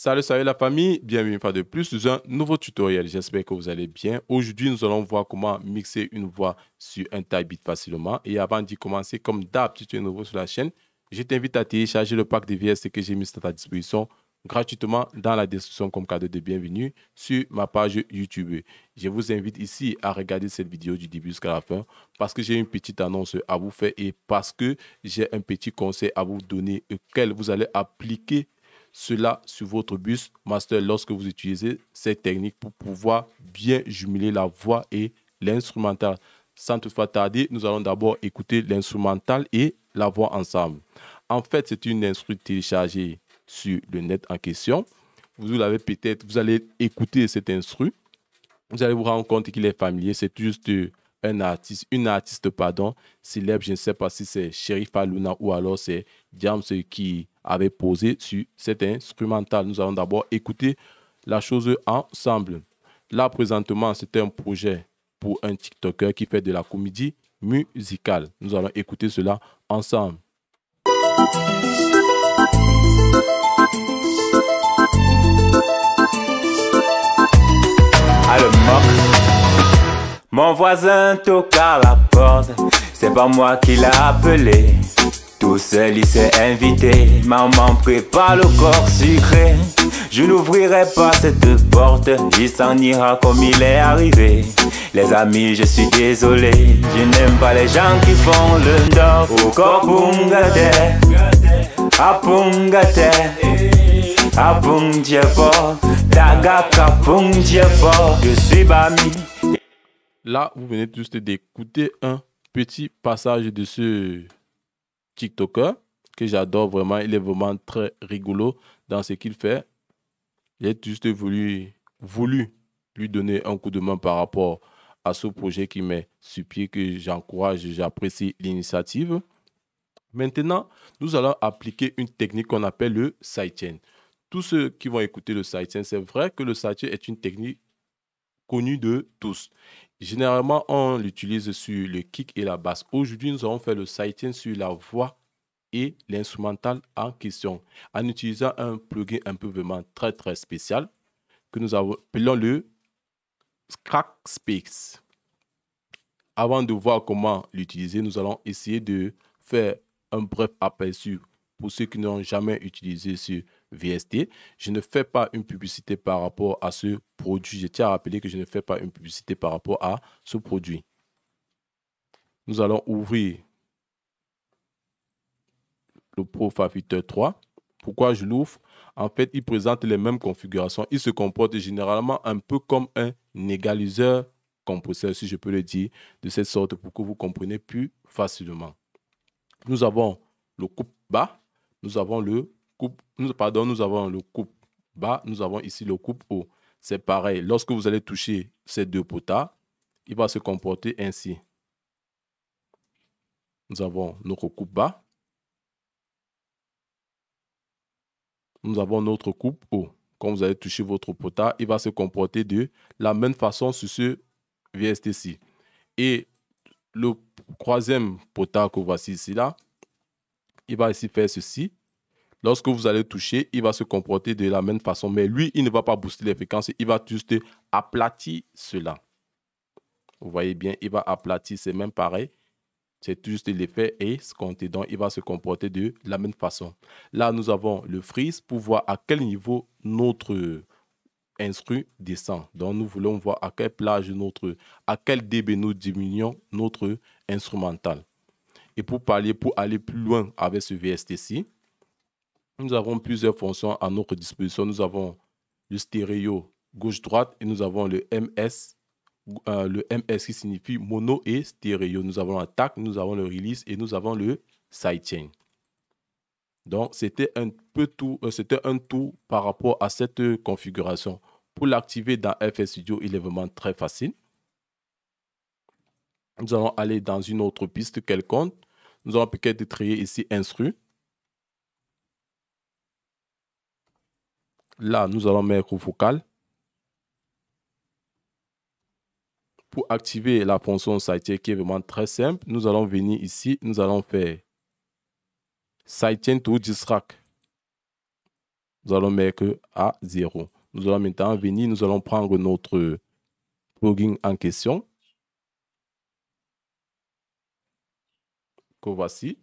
Salut la famille, bienvenue une fois de plus dans un nouveau tutoriel. J'espère que vous allez bien. Aujourd'hui, nous allons voir comment mixer une voix sur un Typebeat facilement. Et avant d'y commencer, comme d'hab, si tu es nouveau sur la chaîne, je t'invite à télécharger le pack de VST que j'ai mis à ta disposition gratuitement dans la description comme cadeau de bienvenue sur ma page YouTube. Je vous invite ici à regarder cette vidéo du début jusqu'à la fin parce que j'ai une petite annonce à vous faire et parce que j'ai un petit conseil à vous donner auquel vous allez appliquer cela sur votre bus master lorsque vous utilisez cette technique pour pouvoir bien jumeler la voix et l'instrumental. Sans toutefois tarder, nous allons d'abord écouter l'instrumental et la voix ensemble. En fait, c'est une instru téléchargée sur le net en question. Vous l'avez peut-être, vous allez écouter cette instru. Vous allez vous rendre compte qu'il est familier. C'est juste une artiste célèbre. Je ne sais pas si c'est Sherifa Luna ou alors c'est Diams qui avait posé sur cet instrumental. Nous allons d'abord écouter la chose ensemble. Là, présentement, c'est un projet pour un TikToker qui fait de la comédie musicale. Nous allons écouter cela ensemble. Le moque. Mon voisin toque à la porte, c'est pas moi qui l'a appelé. Tout seul il s'est invité, maman prépare le corps sucré. Je n'ouvrirai pas cette porte, il s'en ira comme il est arrivé. Les amis, je suis désolé, je n'aime pas les gens qui font le nord. Au Kopungate, Apungate, Apungjepo. Je suis Bami. Là, vous venez juste d'écouter un petit passage de ce TikToker que j'adore vraiment. Il est vraiment très rigolo dans ce qu'il fait. J'ai juste voulu lui donner un coup de main par rapport à ce projet qui met sur pied, que j'encourage, j'apprécie l'initiative. Maintenant, nous allons appliquer une technique qu'on appelle le sidechain. Tous ceux qui vont écouter le sidechain, c'est vrai que le sidechain est une technique connue de tous. Généralement, on l'utilise sur le kick et la basse. Aujourd'hui, nous allons faire le sidechain sur la voix et l'instrumental en question, en utilisant un plugin un peu vraiment très spécial que nous appelons le Crackspace. Avant de voir comment l'utiliser, nous allons essayer de faire un bref aperçu pour ceux qui n'ont jamais utilisé ce VST. Je ne fais pas une publicité par rapport à ce produit. Je tiens à rappeler que je ne fais pas une publicité par rapport à ce produit. Nous allons ouvrir le Pro Factor 3. Pourquoi je l'ouvre? En fait, il présente les mêmes configurations. Il se comporte généralement un peu comme un égaliseur compresseur, si je peux le dire, de cette sorte pour que vous compreniez plus facilement. Nous avons le coupe bas, nous avons le coupe, nous avons le coupe bas, nous avons ici le coupe haut. C'est pareil, lorsque vous allez toucher ces deux potas, il va se comporter ainsi. Nous avons notre coupe bas. Nous avons notre coupe haut. Quand vous allez toucher votre pota, il va se comporter de la même façon sur ce VST-ci. Et le troisième pota que voici ici, là, il va ici faire ceci. Lorsque vous allez toucher, il va se comporter de la même façon. Mais lui, il ne va pas booster les fréquences. Il va juste aplatir cela. Vous voyez bien, il va aplatir. C'est même pareil. C'est juste l'effet escompté. Donc, il va se comporter de la même façon. Là, nous avons le freeze pour voir à quel niveau notre instru descend. Donc, nous voulons voir à quelle plage à quel dB nous diminuons notre instrumental. Et pour aller plus loin avec ce VST-ci, nous avons plusieurs fonctions à notre disposition. Nous avons le stéréo gauche-droite et nous avons le MS. Le MS qui signifie mono et stéréo. Nous avons l'attaque, nous avons le release et nous avons le sidechain. Donc, c'était un peu tout, c'était un tout par rapport à cette configuration. Pour l'activer dans FL Studio, il est vraiment très facile. Nous allons aller dans une autre piste quelconque. Nous allons peut-être créer ici instru. Là, nous allons mettre vocal. Pour activer la fonction sidechain qui est vraiment très simple, nous allons venir ici, nous allons faire sidechain to distract. Nous allons mettre à 0. Nous allons maintenant venir, nous allons prendre notre plugin en question. Que voici.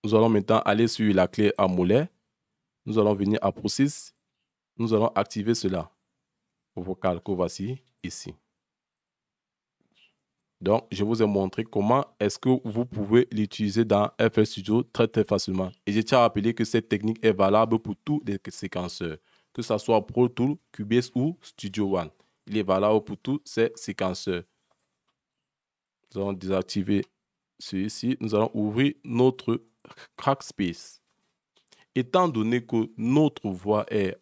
Nous allons maintenant aller sur la clé AMOLED. Nous allons venir à Process. Nous allons activer cela. Vocal que voici ici. Donc, je vous ai montré comment est-ce que vous pouvez l'utiliser dans FL Studio très facilement. Et je tiens à rappeler que cette technique est valable pour tous les séquenceurs, que ce soit Pro Tools, Cubase ou Studio One. Il est valable pour tous ces séquenceurs. Nous allons désactiver celui-ci. Nous allons ouvrir notre Crackspace. Étant donné que notre voix est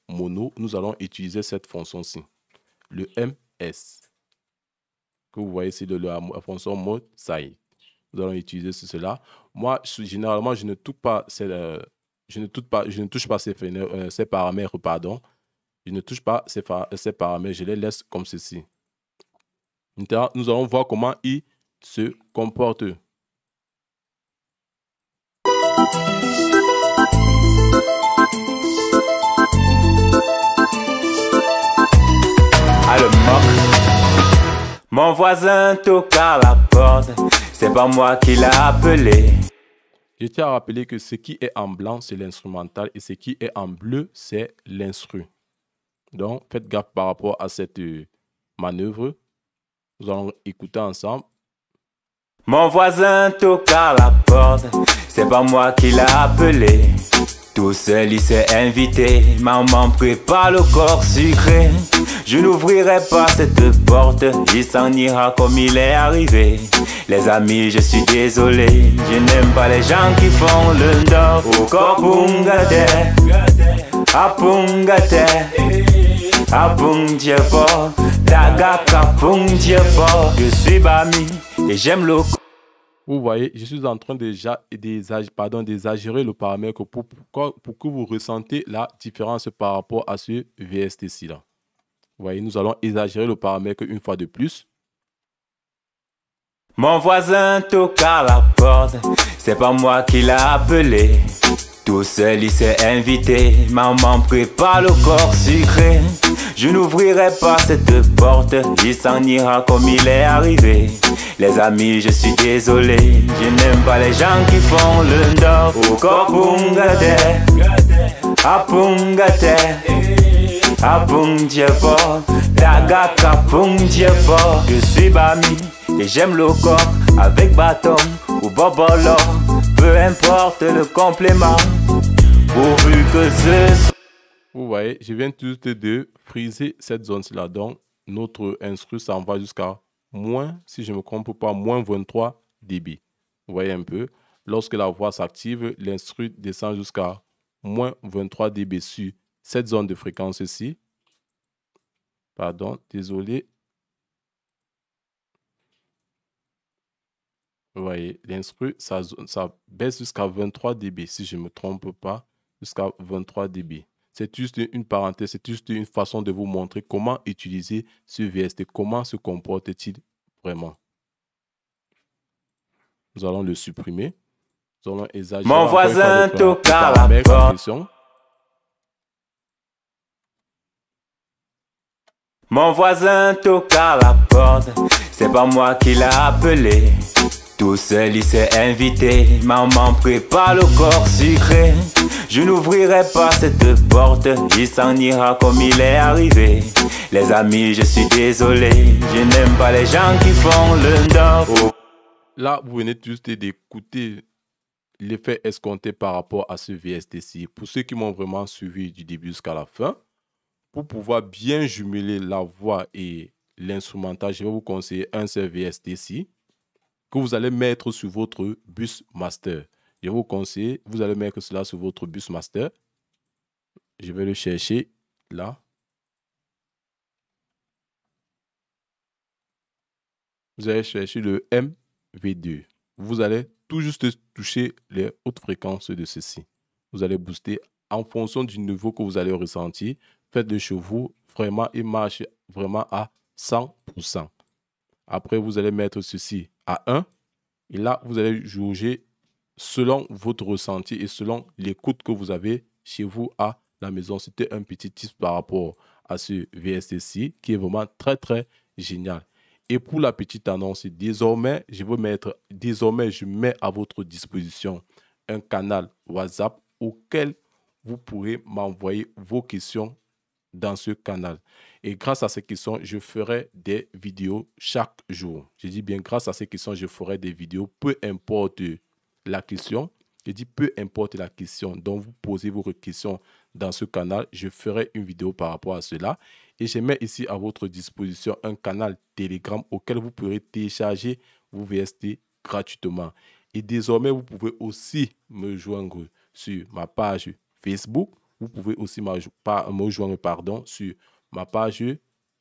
mono, nous allons utiliser cette fonction-ci, le MS, que vous voyez ici de la fonction mode side. Nous allons utiliser cela. Moi, généralement, je ne touche pas ces paramètres, pardon. Je ne touche pas ces paramètres, je les laisse comme ceci. Maintenant, nous allons voir comment il se comporte. Alors, mon voisin toque à la porte, c'est pas moi qui l'a appelé. Je tiens à rappeler que ce qui est en blanc, c'est l'instrumental et ce qui est en bleu, c'est l'instru. Donc, faites gaffe par rapport à cette manœuvre. Nous allons écouter ensemble. Mon voisin toque à la porte, c'est pas moi qui l'a appelé. Tout seul il s'est invité, maman prépare le corps sucré. Je n'ouvrirai pas cette porte, il s'en ira comme il est arrivé. Les amis, je suis désolé, je n'aime pas les gens qui font le dos. Au Kopungate, Apungate, Apungjepo, Daga Kapungjepo. Je suis Bami et j'aime le corps. Vous voyez, je suis en train d'exagérer le paramètre pour que vous ressentez la différence par rapport à ce VST-ci là. Vous voyez, nous allons exagérer le paramètre une fois de plus. Mon voisin toque à la porte, c'est pas moi qui l'a appelé. Tout seul il s'est invité, maman prépare le corps sucré. Je n'ouvrirai pas cette porte, il s'en ira comme il est arrivé. Les amis, je suis désolé, je n'aime pas les gens qui font le dos. Au Kopungate, Apungate, Apungjepo, Daga Kapungjepo. Je suis Bami et j'aime le corps avec bâton ou bobolo. Peu importe le complément, pourvu que ce... Vous voyez, je viens tout de friser cette zone-là. Donc, notre instru s'en va jusqu'à moins, si je ne me trompe pas, moins 23 dB. Vous voyez un peu, lorsque la voix s'active, l'instru descend jusqu'à moins 23 dB sur cette zone de fréquence-ci. Pardon, désolé. Vous voyez, l'instru, ça baisse jusqu'à 23 dB, si je ne me trompe pas, jusqu'à 23 dB. C'est juste une parenthèse, c'est juste une façon de vous montrer comment utiliser ce VST, comment se comporte-t-il vraiment. Nous allons le supprimer. Nous allons exagérer. Mon voisin toque à la porte. Mon voisin toque à la porte, c'est pas moi qui l'a appelé. Tout seul il s'est invité, maman prépare le corps sucré. Je n'ouvrirai pas cette porte, il s'en ira comme il est arrivé. Les amis, je suis désolé, je n'aime pas les gens qui font le dos. Là, vous venez juste d'écouter l'effet escompté par rapport à ce VST-ci. Pour ceux qui m'ont vraiment suivi du début jusqu'à la fin, pour pouvoir bien jumeler la voix et l'instrumental, je vais vous conseiller un seul VST-ci que vous allez mettre sur votre bus master. Je vous conseille, vous allez mettre cela sur votre bus master. Je vais le chercher là. Vous allez chercher le MV2. Vous allez tout juste toucher les hautes fréquences de ceci. Vous allez booster en fonction du niveau que vous allez ressentir. Faites le chevaux, vraiment, il marche vraiment à 100%. Après, vous allez mettre ceci à 1. Et là, vous allez jauger selon votre ressenti et selon l'écoute que vous avez chez vous à la maison. C'était un petit tip par rapport à ce VST qui est vraiment très, très génial. Et pour la petite annonce, désormais, je mets à votre disposition un canal WhatsApp auquel vous pourrez m'envoyer vos questions dans ce canal. Et grâce à ces questions, je ferai des vidéos chaque jour. Je dis bien grâce à ces questions, je ferai des vidéos, peu importe la question. Je dis peu importe la question dont vous posez vos questions dans ce canal, je ferai une vidéo par rapport à cela. Et je mets ici à votre disposition un canal Telegram auquel vous pourrez télécharger vos VST gratuitement. Et désormais, vous pouvez aussi me joindre sur ma page Facebook. Vous pouvez aussi me joindre sur ma page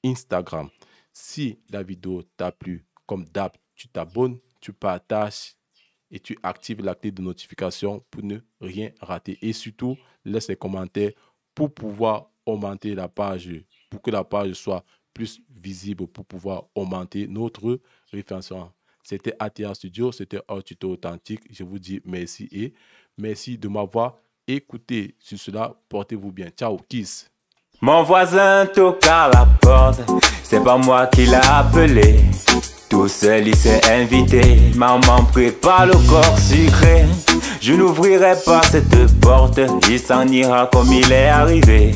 Instagram. Si la vidéo t'a plu, comme d'hab, tu t'abonnes, tu partages et tu actives la clé de notification pour ne rien rater. Et surtout, laisse les commentaires pour pouvoir augmenter la page, pour que la page soit plus visible, pour pouvoir augmenter notre référencement. C'était ATA Studio, c'était un tuto authentique. Je vous dis merci et merci de m'avoir écouté. Sur cela, portez-vous bien. Ciao, kiss. Mon voisin toque à la porte, c'est pas moi qui l'a appelé. Tout seul il s'est invité, maman prépare le corps sucré. Je n'ouvrirai pas cette porte, il s'en ira comme il est arrivé.